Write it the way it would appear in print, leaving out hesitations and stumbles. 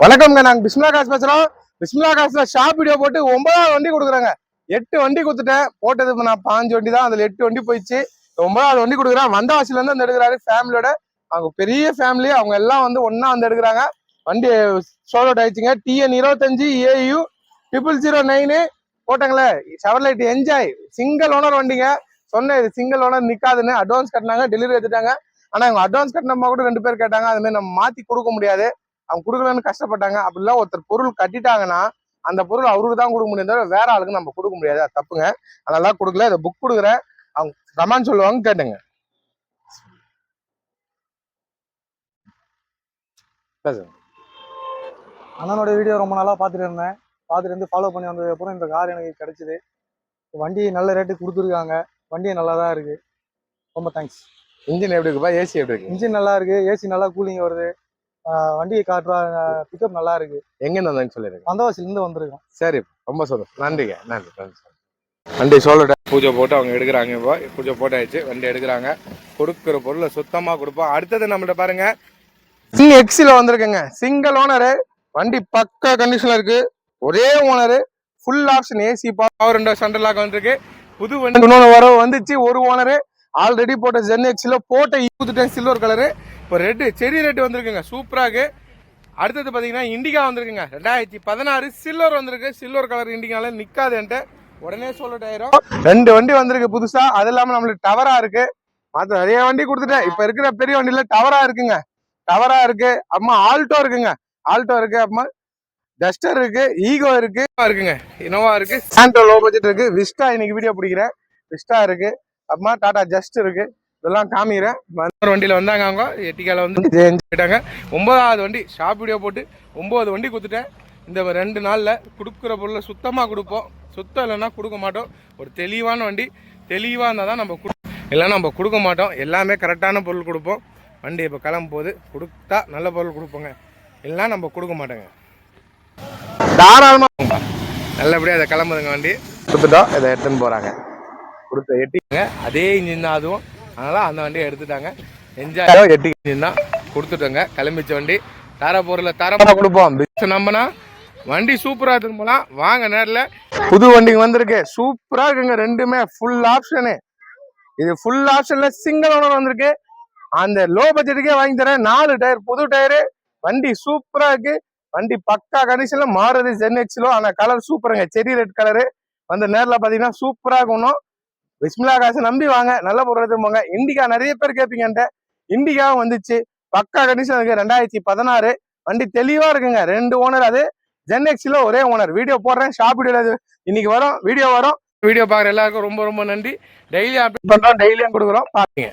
வணக்கம்ங்க. நாங்க பிஸ்மிலா காசு பேசுறோம். பிஸ்மிலா காசுல ஷாப் வீடியோ போட்டு 9வது வண்டி கொடுக்குறாங்க. 8 வண்டி கொடுத்துட்டேன். போட்டது நான் 5 வண்டி தான். அதுல 8 வண்டி போயிடுச்சு. 9வது வண்டி கொடுக்குறேன். வந்தவாசில இருந்து வந்து எடுக்கிறாரு ஃபேமிலியோட. அவங்க பெரிய ஃபேமிலி. அவங்க எல்லாம் வந்து ஒன்னா வந்து எடுக்கிறாங்க. வண்டி சோலோட் ஆயிடுச்சுங்க. TN 25 AU 0009 போட்டாங்களே. ஷவர்லைட் என்ஜாய் சிங்கிள் ஓனர் வண்டிங்க. சொன்ன இது சிங்கிள் ஓனர் நிக்காதுன்னு அட்வான்ஸ் கட்டினாங்க. டெலிவரி எடுத்துட்டாங்க. ஆனா அவங்க அட்வான்ஸ் கட்டினமா கூட 2 பேர் கேட்டாங்க. அது மாதிரி நம்ம மாத்தி கொடுக்க முடியாது. அவங்க கொடுக்கலன்னு கஷ்டப்பட்டாங்க. அப்படிலாம் ஒருத்தர் பொருள் கட்டிட்டாங்கன்னா அந்த பொருள் அவருக்கு தான் கொடுக்க முடியும், தவிர வேற ஆளுக்கு நம்ம கொடுக்க முடியாது. அது தப்புங்க. அதெல்லாம் கொடுக்கல. இதை புக் கொடுக்குறேன். அவங்க கமெண்ட் சொல்லுவாங்க, கேட்டுங்க. அண்ணனோட வீடியோ ரொம்ப நாளாக பார்த்துட்டு இருந்தேன். பார்த்துட்டு இருந்து ஃபாலோ பண்ணி வந்ததுக்கப்புறம் இந்த கார் எனக்கு கிடைச்சிது. வண்டி நல்ல ரேட்டு கொடுத்துருக்காங்க. வண்டி நல்லா தான் இருக்கு. ரொம்ப தேங்க்ஸ். இன்ஜின் எப்படி இருக்குப்பா? ஏசி எப்படி இருக்கு? இன்ஜின் நல்லா இருக்கு. ஏசி நல்லா கூலிங் வருது. வண்டியை காட்டுற பிக்கப் நல்லா இருக்கு. எங்கேருந்து வந்தாங்க சொல்லிருக்கேன்? வந்தவாசிலேருந்து வந்திருக்கோம். சரி, ரொம்ப சந்தோஷம். நன்றிங்க. நன்றி. வண்டி சோலோட பூஜை போட்டு அவங்க எடுக்கிறாங்க. இப்போ பூஜை போட்டாச்சு. வண்டி எடுக்கிறாங்க. கொடுக்குற பொருளை சுத்தமா கொடுப்போம். அடுத்தது நம்மள்ட்ட பாருங்க, எக்ஸில வந்திருக்குங்க. Single owner. வண்டி பக்கா கண்டிஷன்ல இருக்கு. ஒரே owner. Full option AC power window central lock வந்திருக்கு. புது வண்டி இன்னொன்று வர வந்துச்சு. ஒரு ஓனரு. ஆல்ரெடி போட்ட ஜென் எக்ஸில போட்ட யூத்துட்டேன் சில்வர் கலரு. இப்போ ரெட்டு செரி ரெட்டு வந்திருக்குங்க. சூப்பராக. அடுத்தது பார்த்தீங்கன்னா இண்டிகா வந்திருக்குங்க. 2016 சில்வர் வந்திருக்கு. சில்வர் கலர் இண்டிகால நிற்காதுன்ட்டு உடனே சொல்லிட்டு ஆயிரும். 2 வண்டி வந்திருக்கு புதுசா. அது இல்லாமல் நம்மளுக்கு டவரா இருக்கு. மற்ற நிறைய வண்டி கொடுத்துட்டேன். இப்போ இருக்கிற பெரிய வண்டியில டவரா இருக்குங்க. டவரா இருக்கு. அம்மா ஆல்டோ இருக்குங்க. ஆல்டோ இருக்கு. அம்மா டஸ்டர் இருக்கு. ஈகோ இருக்குங்க. இனோவா இருக்கு. சாண்டோ லோ பட்ஜெட் இருக்கு. விஸ்டா இன்னைக்கு வீடியோ பிடிக்கிறேன். விஸ்டா இருக்கு. அப்புறமா டாடா ஜஸ்ட் இருக்கு. இதெல்லாம் காமிக்கிறேன். வண்டியில வந்தாங்க. அவங்க எட்டிக்கால வந்து போயிட்டாங்க. 9வது வண்டி ஷாப் வீடியோ போட்டு 9 வண்டி கொடுத்துட்டேன். இந்த 2 நாள்ல கொடுக்குற பொருளை சுத்தமா கொடுப்போம். சுத்தம் இல்லைன்னா கொடுக்க மாட்டோம். ஒரு தெளிவான வண்டி. தெளிவா இருந்தால் தான் நம்ம இல்லைன்னா நம்ம கொடுக்க மாட்டோம். எல்லாமே கரெக்டான பொருள் கொடுப்போம். வண்டி இப்போ கிளம்பும் போது கொடுத்தா நல்ல பொருள் கொடுப்போங்க. இல்லைன்னா நம்ம கொடுக்க மாட்டோங்க. தாராளமா நல்லபடியாக அதை கிளம்புதுங்க. வண்டி கொடுத்துட்டோம். இதை எடுத்துன்னு போறாங்க. கொடுத்த எட்டிங்க அதே இன்ஜின் தான் அதுவும். அதனால அந்த வண்டியை எடுத்துட்டாங்க. என்ஜாய். எட்டி இன்ஜின் தான் கொடுத்துட்டோங்க. கிளம்பிச்ச வண்டி. தர பொருளை தரமாக கொடுப்போம். நம்பினா வண்டி சூப்பரா எடுத்துன்னு போலாம். வாங்க நேரில். புது வண்டிங்க வந்திருக்கு. சூப்பரா இருக்குங்க. ரெண்டுமே ஃபுல் ஆப்ஷனு. இது ஃபுல் ஆப்ஷன்ல சிங்கிள் ஓனர் வந்திருக்கு. அந்த லோ பட்ஜெட்டுக்கே வாங்கி தரேன். 4 டயர் புது டயரு. வண்டி சூப்பரா இருக்கு. வண்டி பக்கா கண்டிஷன்ல மாறுது. ஜென் எக்ஸ்லோ. ஆனா கலர் சூப்பருங்க. செரி ரெட் கலரு. வந்து நேரில் பாத்தீங்கன்னா சூப்பரா இருக்கணும். பிஸ்மிலா காசை நம்பி வாங்க. நல்ல பொருள் எடுத்து போங்க. இண்டிகா நிறைய பேர் கேட்பீங்கன்ட்டு இண்டிகாவும் வந்துச்சு. பக்கா கண்டிஷன் இருக்கு. 2016 வண்டி தெளிவா இருக்குங்க. 2 ஓனர். அது ஜென் எக்ஸ்ல ஒரே ஓனர். வீடியோ போடுறேன். ஷாப் வீடியோ இன்னைக்கு வரும். வீடியோ வரும். வீடியோ பாக்குற எல்லாருக்கும் ரொம்ப ரொம்ப நன்றி. டெய்லி அப்டேட் பண்றோம். டெய்லியும் கொடுக்குறோம். பாருங்க.